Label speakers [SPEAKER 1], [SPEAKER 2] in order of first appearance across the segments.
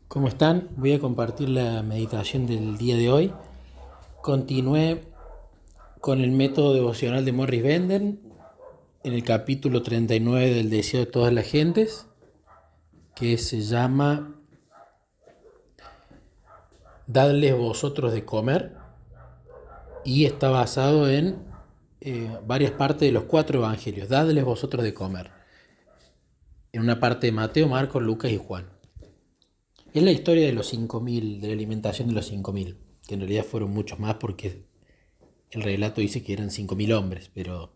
[SPEAKER 1] ¿Cómo están? Voy a compartir la meditación del día de hoy. Continué con el método devocional de Morris Benden en el capítulo 39 del Deseo de todas las gentes, que se llama Dadles vosotros de comer, y está basado en varias partes de los 4 evangelios. Dadles vosotros de comer. En una parte de Mateo, Marcos, Lucas y Juan. Es la historia de los 5.000, de la alimentación de los 5.000, que en realidad fueron muchos más porque el relato dice que eran 5.000 hombres, pero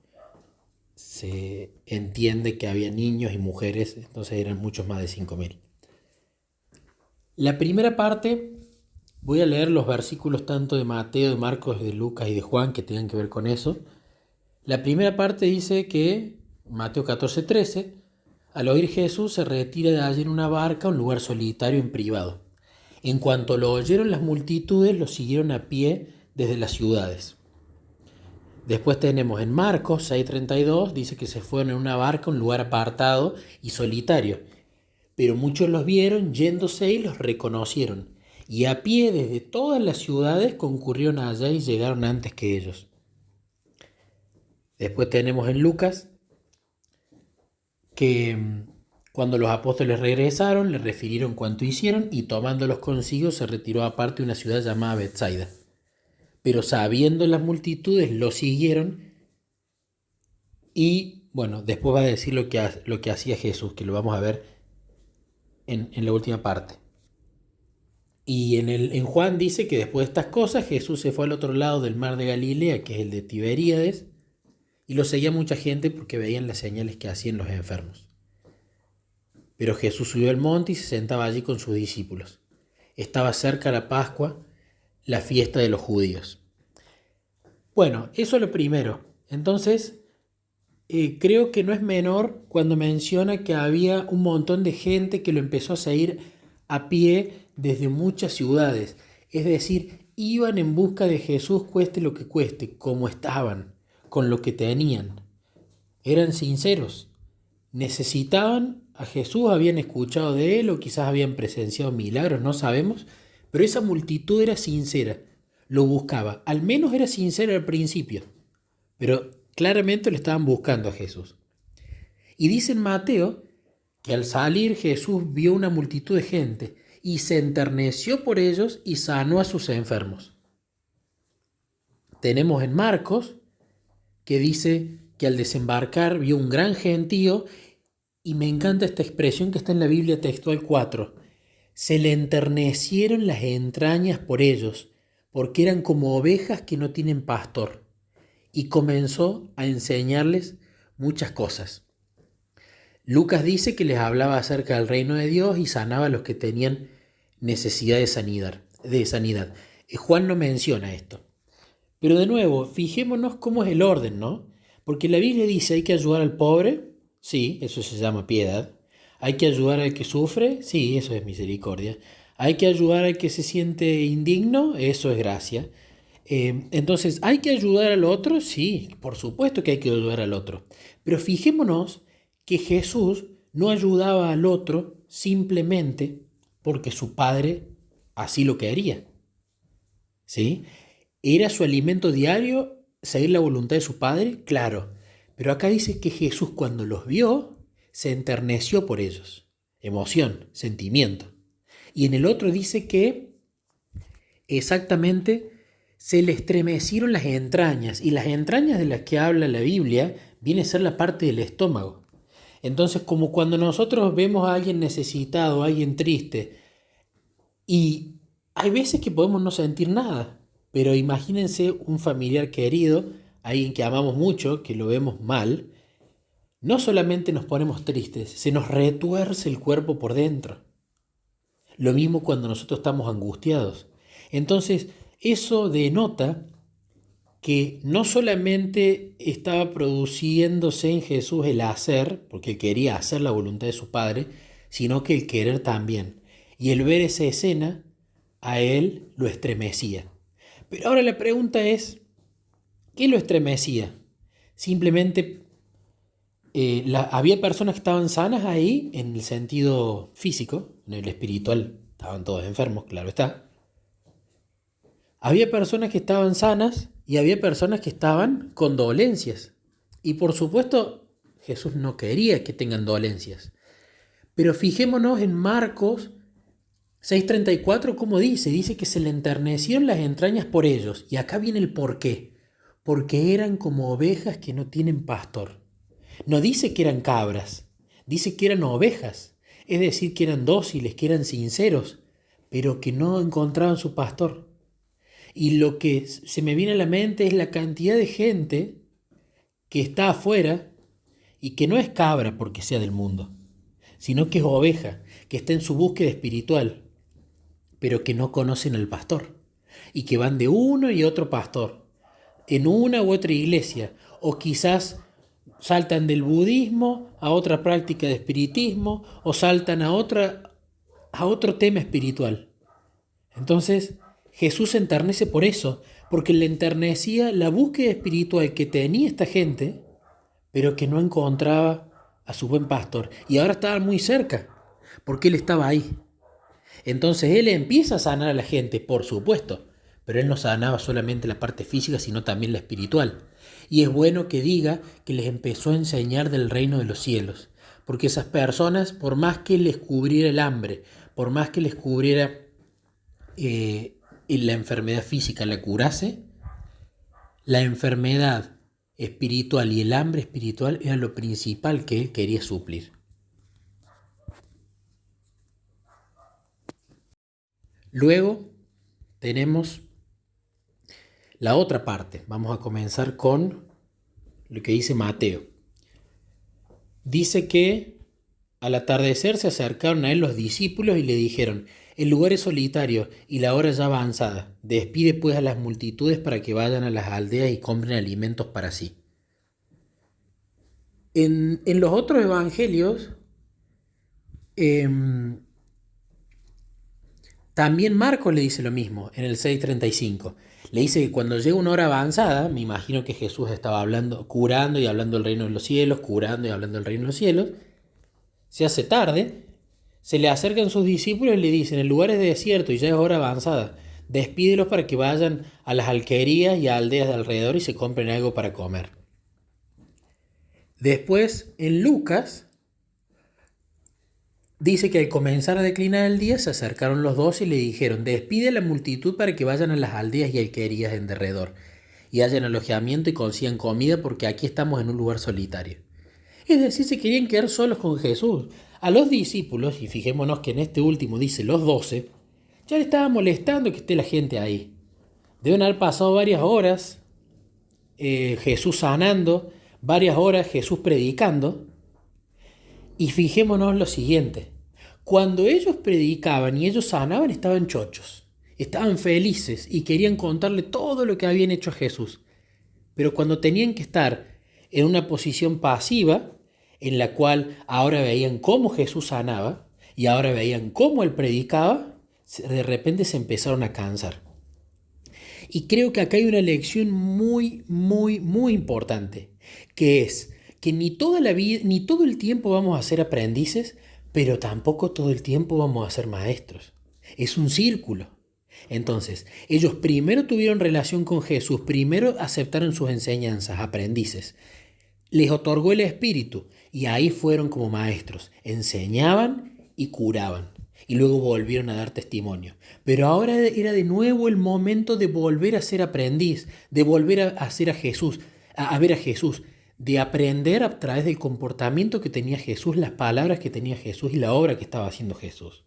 [SPEAKER 1] se entiende que había niños y mujeres, entonces eran muchos más de 5.000. La primera parte, voy a leer los versículos tanto de Mateo, de Marcos, de Lucas y de Juan que tengan que ver con eso. La primera parte dice que, Mateo 14:13, al oír Jesús se retira de allí en una barca a un lugar solitario en privado. En cuanto lo oyeron las multitudes, lo siguieron a pie desde las ciudades. Después tenemos en Marcos 6:32, dice que se fueron en una barca a un lugar apartado y solitario. Pero muchos los vieron yéndose y los reconocieron. Y a pie desde todas las ciudades concurrieron allá y llegaron antes que ellos. Después tenemos en Lucas que cuando los apóstoles regresaron, le refirieron cuanto hicieron y tomándolos consigo se retiró aparte a una ciudad llamada Betsaida. Pero sabiendo las multitudes, lo siguieron y, bueno, después va a decir lo que hacía Jesús, que lo vamos a ver en la última parte. Y en Juan dice que después de estas cosas, Jesús se fue al otro lado del mar de Galilea, que es el de Tiberíades, y lo seguía mucha gente porque veían las señales que hacían los enfermos. Pero Jesús subió al monte y se sentaba allí con sus discípulos. Estaba cerca la Pascua, la fiesta de los judíos. Bueno, eso es lo primero. Entonces, creo que no es menor cuando menciona que había un montón de gente que lo empezó a seguir a pie desde muchas ciudades. Es decir, iban en busca de Jesús cueste lo que cueste, como estaban, con lo que tenían. Eran sinceros. Necesitaban a Jesús, habían escuchado de él o quizás habían presenciado milagros, no sabemos. Pero esa multitud era sincera, lo buscaba. Al menos era sincera al principio, pero claramente lo estaban buscando a Jesús. Y dice en Mateo que al salir Jesús vio una multitud de gente y se enterneció por ellos y sanó a sus enfermos. Tenemos en Marcos que dice que al desembarcar vio un gran gentío y me encanta esta expresión que está en la Biblia textual 4. Se le enternecieron las entrañas por ellos, porque eran como ovejas que no tienen pastor. Y comenzó a enseñarles muchas cosas. Lucas dice que les hablaba acerca del reino de Dios y sanaba a los que tenían necesidad de sanidad. Juan no menciona esto. Pero de nuevo, fijémonos cómo es el orden, ¿no? Porque la Biblia dice hay que ayudar al pobre, sí, eso se llama piedad. Hay que ayudar al que sufre, sí, eso es misericordia. Hay que ayudar al que se siente indigno, eso es gracia. Entonces, ¿hay que ayudar al otro? Sí, por supuesto que hay que ayudar al otro. Pero fijémonos que Jesús no ayudaba al otro simplemente porque su padre así lo quería. ¿Sí? ¿Era su alimento diario seguir la voluntad de su padre? Claro. Pero acá dice que Jesús cuando los vio se enterneció por ellos. Emoción, sentimiento. Y en el otro dice que exactamente se le estremecieron las entrañas. Y las entrañas de las que habla la Biblia viene a ser la parte del estómago. Entonces, como cuando nosotros vemos a alguien necesitado, a alguien triste, y hay veces que podemos no sentir nada, pero imagínense un familiar querido, alguien que amamos mucho, que lo vemos mal, no solamente nos ponemos tristes, se nos retuerce el cuerpo por dentro. Lo mismo cuando nosotros estamos angustiados. Entonces, eso denota que no solamente estaba produciéndose en Jesús el hacer, porque él quería hacer la voluntad de su Padre, sino que el querer también. Y el ver esa escena, a él lo estremecía. Pero ahora la pregunta es, ¿qué lo estremecía? Simplemente había personas que estaban sanas ahí en el sentido físico, en el espiritual estaban todos enfermos, claro está. Había personas que estaban sanas y había personas que estaban con dolencias. Y por supuesto, Jesús no quería que tengan dolencias. Pero fijémonos en Marcos 6:34, ¿cómo dice? Dice que se le enternecieron las entrañas por ellos. Y acá viene el por qué. Porque eran como ovejas que no tienen pastor. No dice que eran cabras, dice que eran ovejas. Es decir, que eran dóciles, que eran sinceros, pero que no encontraban su pastor. Y lo que se me viene a la mente es la cantidad de gente que está afuera y que no es cabra porque sea del mundo, sino que es oveja, que está en su búsqueda espiritual, pero que no conocen al pastor y que van de uno y otro pastor, en una u otra iglesia, o quizás saltan del budismo a otra práctica de espiritismo, o saltan a otro tema espiritual. Entonces, Jesús se enternece por eso, porque le enternecía la búsqueda espiritual que tenía esta gente, pero que no encontraba a su buen pastor. Y ahora estaba muy cerca, porque él estaba ahí. Entonces él empieza a sanar a la gente, por supuesto, pero él no sanaba solamente la parte física, sino también la espiritual. Y es bueno que diga que les empezó a enseñar del reino de los cielos, porque esas personas, por más que les cubriera el hambre, por más que les cubriera la enfermedad física, la curase, la enfermedad espiritual y el hambre espiritual era lo principal que él quería suplir. Luego tenemos la otra parte. Vamos a comenzar con lo que dice Mateo. Dice que al atardecer se acercaron a él los discípulos y le dijeron: el lugar es solitario y la hora ya avanzada. Despide pues a las multitudes para que vayan a las aldeas y compren alimentos para sí. En los otros evangelios, también Marcos le dice lo mismo, en el 6:35. Le dice que cuando llega una hora avanzada, me imagino que Jesús estaba hablando, curando y hablando del reino de los cielos, curando y hablando del reino de los cielos. Se hace tarde, se le acercan sus discípulos y le dicen: el lugar es desierto y ya es hora avanzada. Despídelos para que vayan a las alquerías y a aldeas de alrededor y se compren algo para comer. Después, en Lucas, dice que al comenzar a declinar el día se acercaron los 12 y le dijeron: despide a la multitud para que vayan a las aldeas y alquerías en derredor y hayan alojamiento y consigan comida, porque aquí estamos en un lugar solitario. Es decir, se querían quedar solos con Jesús. A los discípulos, y fijémonos que en este último dice los 12, ya le estaba molestando que esté la gente ahí. Deben haber pasado varias horas Jesús sanando, varias horas Jesús predicando. Y fijémonos lo siguiente: cuando ellos predicaban y ellos sanaban, estaban chochos, estaban felices y querían contarle todo lo que habían hecho a Jesús. Pero cuando tenían que estar en una posición pasiva, en la cual ahora veían cómo Jesús sanaba y ahora veían cómo él predicaba, de repente se empezaron a cansar. Y creo que acá hay una lección muy, muy, muy importante, que es que ni toda la vida, ni todo el tiempo vamos a ser aprendices, pero tampoco todo el tiempo vamos a ser maestros. Es un círculo. Entonces, ellos primero tuvieron relación con Jesús, primero aceptaron sus enseñanzas, aprendices. Les otorgó el Espíritu y ahí fueron como maestros. Enseñaban y curaban. Y luego volvieron a dar testimonio. Pero ahora era de nuevo el momento de volver a ser aprendiz, de volver a hacer a Jesús, a ver a Jesús, de aprender a través del comportamiento que tenía Jesús, las palabras que tenía Jesús y la obra que estaba haciendo Jesús.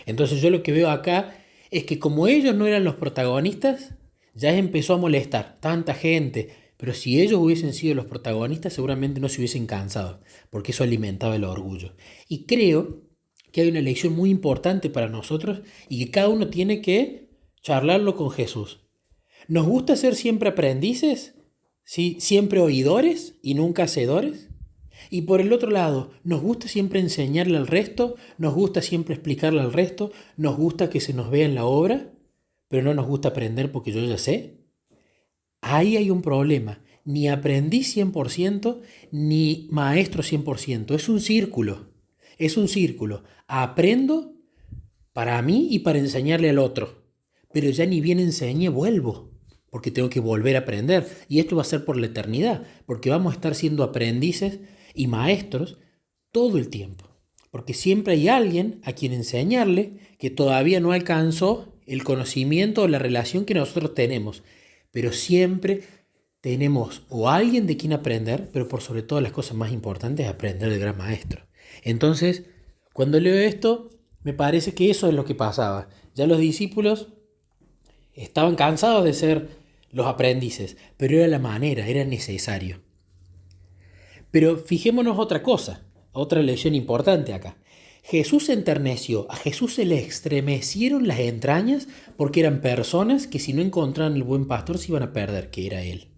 [SPEAKER 1] Entonces yo lo que veo acá es que como ellos no eran los protagonistas, ya empezó a molestar tanta gente. Pero si ellos hubiesen sido los protagonistas, seguramente no se hubiesen cansado, porque eso alimentaba el orgullo. Y creo que hay una lección muy importante para nosotros y que cada uno tiene que charlarlo con Jesús. ¿Nos gusta ser siempre aprendices? ¿Sí? ¿Siempre oidores y nunca hacedores? Y por el otro lado, ¿nos gusta siempre enseñarle al resto? ¿Nos gusta siempre explicarle al resto? ¿Nos gusta que se nos vea en la obra? ¿Pero no nos gusta aprender porque yo ya sé? Ahí hay un problema. Ni aprendiz 100%, ni maestro 100%. Es un círculo. Es un círculo. Aprendo, para mí y para enseñarle al otro. Pero ya ni bien enseñe, vuelvo, porque tengo que volver a aprender. Y esto va a ser por la eternidad, porque vamos a estar siendo aprendices y maestros todo el tiempo. Porque siempre hay alguien a quien enseñarle que todavía no alcanzó el conocimiento o la relación que nosotros tenemos. Pero siempre tenemos o alguien de quien aprender, pero por sobre todas las cosas más importantes, aprender del gran maestro. Entonces, cuando leo esto, me parece que eso es lo que pasaba. Ya los discípulos estaban cansados de ser los aprendices, pero era la manera, era necesario. Pero fijémonos otra cosa, otra lección importante acá. Jesús se enterneció, a Jesús se le estremecieron las entrañas porque eran personas que si no encontraban el buen pastor se iban a perder, que era él.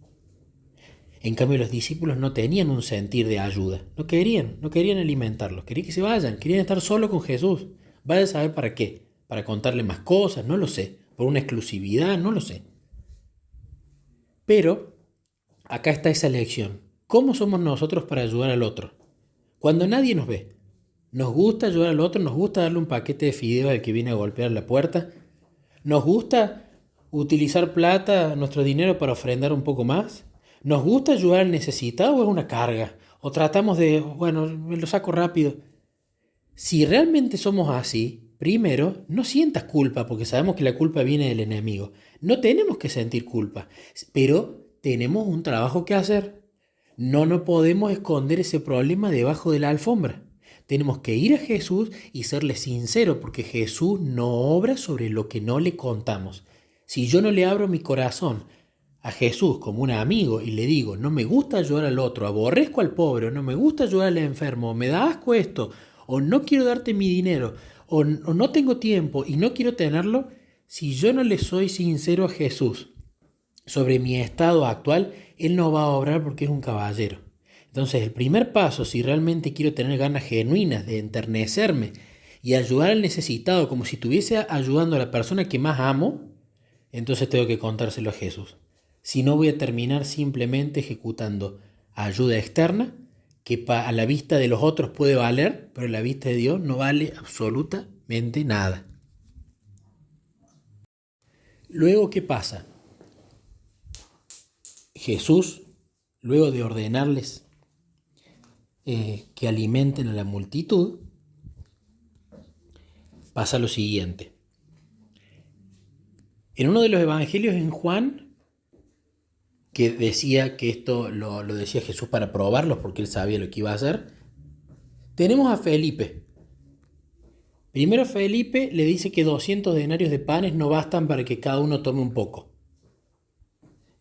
[SPEAKER 1] En cambio los discípulos no tenían un sentir de ayuda, no querían alimentarlos, querían que se vayan, querían estar solo con Jesús. Vaya a saber para qué, para contarle más cosas, no lo sé, por una exclusividad, no lo sé. Pero acá está esa lección. ¿Cómo somos nosotros para ayudar al otro? Cuando nadie nos ve. Nos gusta ayudar al otro, nos gusta darle un paquete de fideos al que viene a golpear la puerta. Nos gusta utilizar plata, nuestro dinero para ofrendar un poco más. ¿Nos gusta ayudar al necesitado o es una carga? O tratamos de, bueno, me lo saco rápido. Si realmente somos así, primero, no sientas culpa, porque sabemos que la culpa viene del enemigo. No tenemos que sentir culpa, pero tenemos un trabajo que hacer. No nos podemos esconder ese problema debajo de la alfombra. Tenemos que ir a Jesús y serle sincero, porque Jesús no obra sobre lo que no le contamos. Si yo no le abro mi corazón a Jesús como un amigo y le digo, no me gusta ayudar al otro, aborrezco al pobre, no me gusta ayudar al enfermo, me da asco esto, o no quiero darte mi dinero, o no tengo tiempo y no quiero tenerlo, si yo no le soy sincero a Jesús sobre mi estado actual, Él no va a obrar porque es un caballero. Entonces, el primer paso, si realmente quiero tener ganas genuinas de enternecerme y ayudar al necesitado como si estuviese ayudando a la persona que más amo, entonces tengo que contárselo a Jesús. Si no, voy a terminar simplemente ejecutando ayuda externa que a la vista de los otros puede valer, pero a la vista de Dios no vale absolutamente nada. Luego, ¿qué pasa? Jesús, luego de ordenarles que alimenten a la multitud, pasa lo siguiente. En uno de los evangelios en Juan, que decía que esto lo decía Jesús para probarlos porque él sabía lo que iba a hacer, tenemos a Felipe. Primero Felipe le dice que 200 denarios de panes no bastan para que cada uno tome un poco.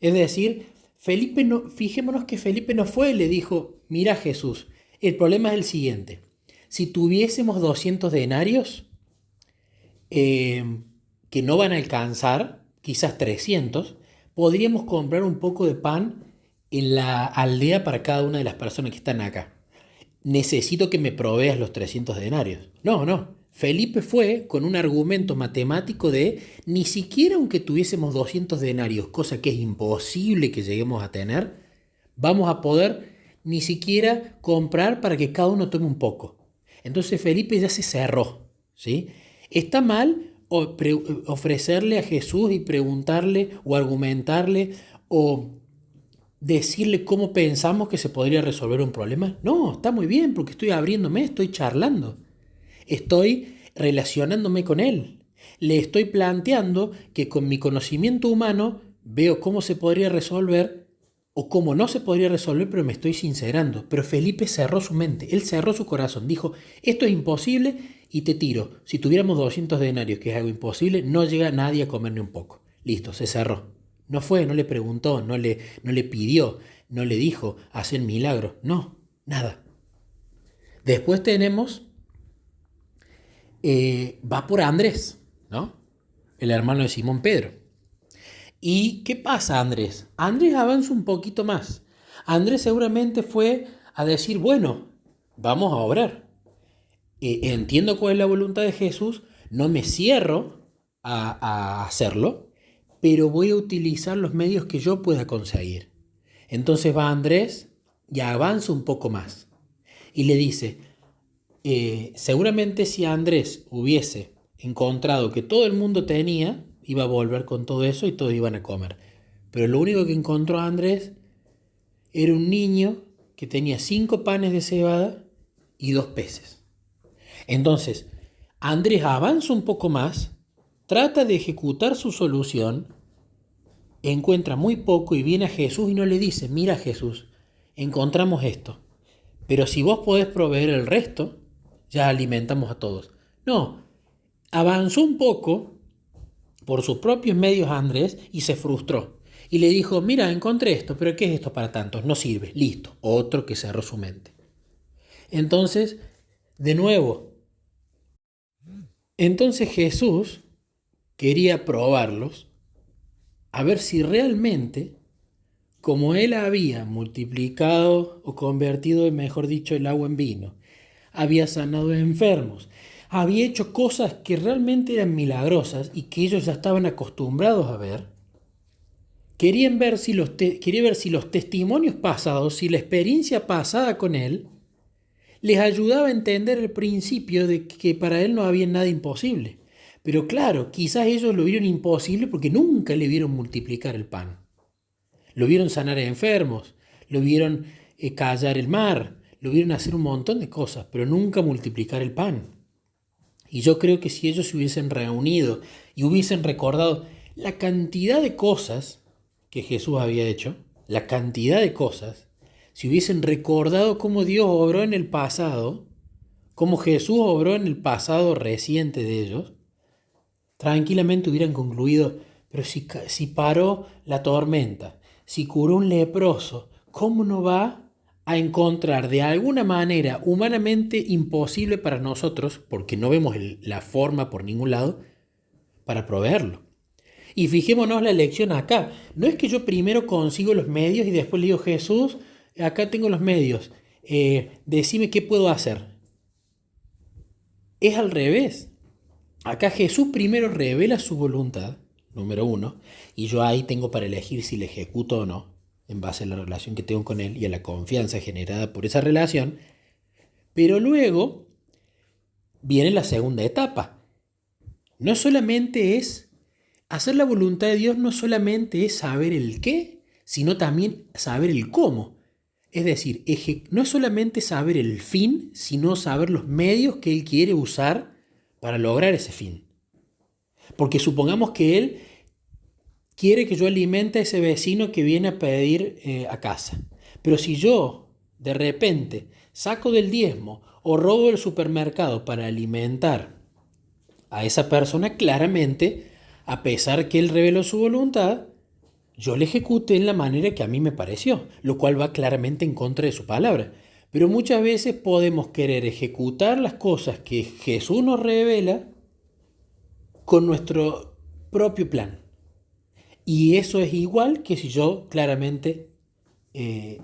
[SPEAKER 1] Es decir, Felipe no, fijémonos que Felipe no fue y le dijo, mira Jesús, el problema es el siguiente. Si tuviésemos 200 denarios, que no van a alcanzar, quizás 300, podríamos comprar un poco de pan en la aldea para cada una de las personas que están acá. Necesito que me proveas los 300 denarios. No. Felipe fue con un argumento matemático de ni siquiera aunque tuviésemos 200 denarios, cosa que es imposible que lleguemos a tener, vamos a poder ni siquiera comprar para que cada uno tome un poco. Entonces Felipe ya se cerró, ¿sí? Está mal ofrecerle a Jesús y preguntarle o argumentarle o decirle cómo pensamos que se podría resolver un problema. No, está muy bien porque estoy abriéndome, estoy charlando, estoy relacionándome con él. Le estoy planteando que con mi conocimiento humano veo cómo se podría resolver o cómo no se podría resolver, pero me estoy sincerando. Pero Felipe cerró su mente, él cerró su corazón, dijo, esto es imposible y te tiro. Si tuviéramos 200 denarios, que es algo imposible, no llega nadie a comer ni un poco. Listo, se cerró. No fue, no le preguntó, no le pidió, no le dijo, hacen milagros. No, nada. Después tenemos, va por Andrés, ¿no? El hermano de Simón Pedro. ¿Y qué pasa, Andrés? Andrés avanza un poquito más. Andrés seguramente fue a decir, bueno, vamos a obrar. Entiendo cuál es la voluntad de Jesús, no me cierro a hacerlo, pero voy a utilizar los medios que yo pueda conseguir. Entonces va Andrés y avanza un poco más y le dice, seguramente si Andrés hubiese encontrado que todo el mundo tenía, iba a volver con todo eso y todos iban a comer. Pero lo único que encontró Andrés era un niño que tenía 5 panes de cebada y 2 peces. Entonces, Andrés avanza un poco más, trata de ejecutar su solución, encuentra muy poco y viene a Jesús y no le dice, mira Jesús, encontramos esto, pero si vos podés proveer el resto, ya alimentamos a todos. No, avanzó un poco por sus propios medios Andrés y se frustró. Y le dijo, mira, encontré esto, pero ¿qué es esto para tantos? No sirve. Listo, otro que cerró su mente. Entonces, de nuevo, Jesús quería probarlos a ver si realmente, como él había multiplicado o convertido, mejor dicho, el agua en vino, había sanado a enfermos, había hecho cosas que realmente eran milagrosas y que ellos ya estaban acostumbrados a ver, quería ver si los testimonios pasados, si la experiencia pasada con él, les ayudaba a entender el principio de que para él no había nada imposible. Pero claro, quizás ellos lo vieron imposible porque nunca le vieron multiplicar el pan. Lo vieron sanar a enfermos, lo vieron callar el mar, lo vieron hacer un montón de cosas, pero nunca multiplicar el pan. Y yo creo que si ellos se hubiesen reunido y hubiesen recordado la cantidad de cosas que Jesús había hecho, la cantidad de cosas, si hubiesen recordado cómo Dios obró en el pasado, cómo Jesús obró en el pasado reciente de ellos, tranquilamente hubieran concluido, pero si paró la tormenta, si curó un leproso, ¿cómo no va a encontrar de alguna manera humanamente imposible para nosotros, porque no vemos la forma por ningún lado, para proveerlo? Y fijémonos la lección acá. No es que yo primero consigo los medios y después le digo, Jesús, acá tengo los medios, decime qué puedo hacer. Es al revés. Acá Jesús primero revela su voluntad, número 1, y yo ahí tengo para elegir si le ejecuto o no, en base a la relación que tengo con Él y a la confianza generada por esa relación. Pero luego viene la segunda etapa. No solamente es hacer la voluntad de Dios, no solamente es saber el qué, sino también saber el cómo. Es decir, no es solamente saber el fin, sino saber los medios que Él quiere usar para lograr ese fin. Porque supongamos que Él quiere que yo alimente a ese vecino que viene a pedir a casa. Pero si yo de repente saco del diezmo o robo del supermercado para alimentar a esa persona, claramente, a pesar que Él reveló su voluntad, yo le ejecuté en la manera que a mí me pareció, lo cual va claramente en contra de su palabra. Pero muchas veces podemos querer ejecutar las cosas que Jesús nos revela con nuestro propio plan. Y eso es igual que si yo claramente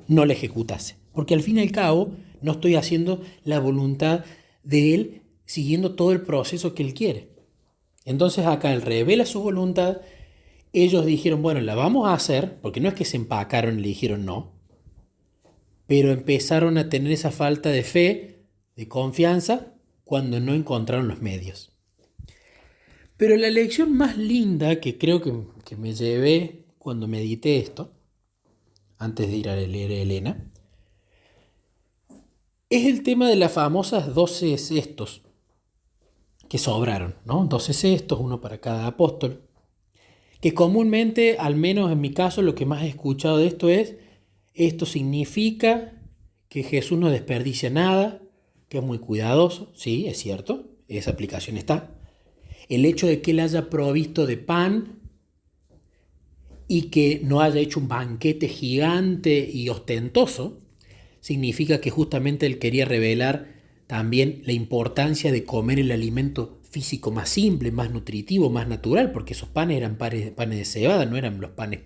[SPEAKER 1] no le ejecutase. Porque al fin y al cabo no estoy haciendo la voluntad de Él siguiendo todo el proceso que Él quiere. Entonces acá Él revela su voluntad. Ellos dijeron, bueno, la vamos a hacer, porque no es que se empacaron y le dijeron no, pero empezaron a tener esa falta de fe, de confianza, cuando no encontraron los medios. Pero la lección más linda que creo que me llevé cuando medité esto, antes de ir a leer a Elena, es el tema de las famosas 12 cestos que sobraron, ¿no? 12 cestos, uno para cada apóstol, que comúnmente, al menos en mi caso, lo que más he escuchado de esto significa que Jesús no desperdicia nada, que es muy cuidadoso, sí, es cierto, esa aplicación está. El hecho de que Él haya provisto de pan y que no haya hecho un banquete gigante y ostentoso, significa que justamente Él quería revelar también la importancia de comer el alimento físico más simple, más nutritivo, más natural, porque esos panes eran panes de cebada, no eran los panes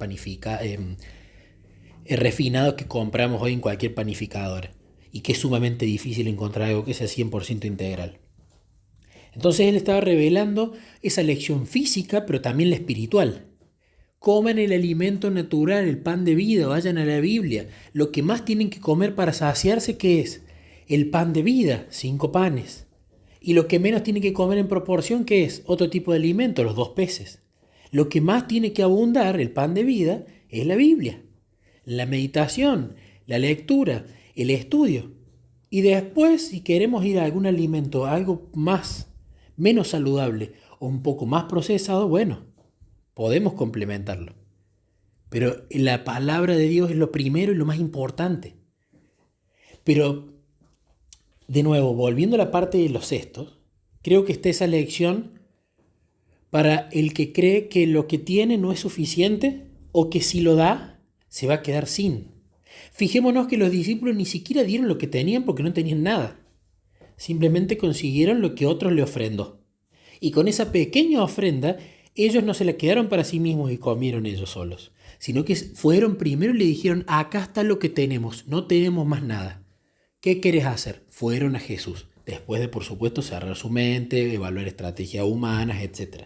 [SPEAKER 1] refinados que compramos hoy en cualquier panificadora, y que es sumamente difícil encontrar algo que sea 100% integral. Entonces Él estaba revelando esa lección física, pero también la espiritual. Coman el alimento natural, el pan de vida, vayan a la Biblia. Lo que más tienen que comer para saciarse, ¿qué es? El pan de vida, 5 panes. Y lo que menos tiene que comer en proporción, ¿qué es? Otro tipo de alimento, los 2 peces. Lo que más tiene que abundar, el pan de vida, es la Biblia, la meditación, la lectura, el estudio. Y después, si queremos ir a algún alimento, a algo menos saludable o un poco más procesado, bueno, podemos complementarlo. Pero la palabra de Dios es lo primero y lo más importante. Pero, de nuevo, volviendo a la parte de los cestos, creo que está esa lección para el que cree que lo que tiene no es suficiente o que si lo da, se va a quedar sin. Fijémonos que los discípulos ni siquiera dieron lo que tenían porque no tenían nada. Simplemente consiguieron lo que otros le ofrendó. Y con esa pequeña ofrenda, ellos no se la quedaron para sí mismos y comieron ellos solos, sino que fueron primero y le dijeron, acá está lo que tenemos, no tenemos más nada. ¿Qué querés hacer? Fueron a Jesús, después de, por supuesto, cerrar su mente, evaluar estrategias humanas, etc.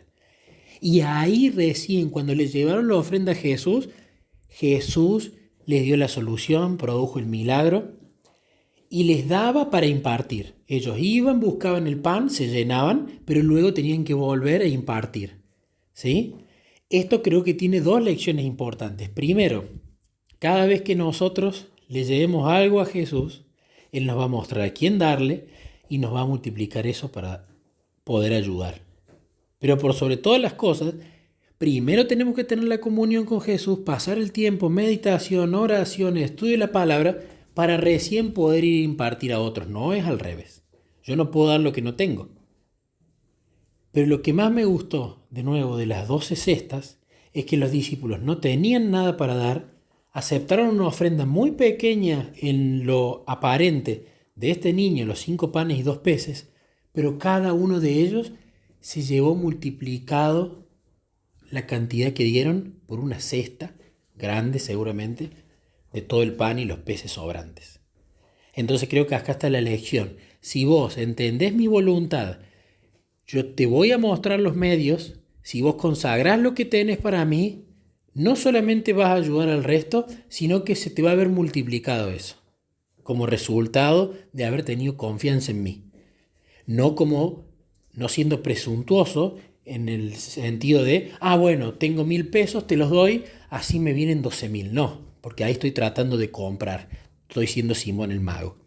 [SPEAKER 1] Y ahí recién, cuando les llevaron la ofrenda a Jesús, Jesús les dio la solución, produjo el milagro y les daba para impartir. Ellos iban, buscaban el pan, se llenaban, pero luego tenían que volver a impartir. ¿Sí? Esto creo que tiene 2 lecciones importantes. Primero, cada vez que nosotros le llevemos algo a Jesús, Él nos va a mostrar a quién darle y nos va a multiplicar eso para poder ayudar. Pero por sobre todas las cosas, primero tenemos que tener la comunión con Jesús, pasar el tiempo, meditación, oración, estudio de la palabra, para recién poder ir a impartir a otros. No es al revés. Yo no puedo dar lo que no tengo. Pero lo que más me gustó, de nuevo, de las 12 cestas, es que los discípulos no tenían nada para dar, aceptaron una ofrenda muy pequeña en lo aparente de este niño, los 5 panes y 2 peces, pero cada uno de ellos se llevó multiplicado la cantidad que dieron por una cesta grande seguramente de todo el pan y los peces sobrantes. Entonces creo que acá está la lección. Si vos entendés mi voluntad, yo te voy a mostrar los medios. Si vos consagrás lo que tenés para mí, no solamente vas a ayudar al resto, sino que se te va a ver multiplicado eso, como resultado de haber tenido confianza en mí. No siendo presuntuoso en el sentido de, bueno, tengo 1.000 pesos, te los doy, así me vienen 12.000. No, porque ahí estoy tratando de comprar. Estoy siendo Simón el mago.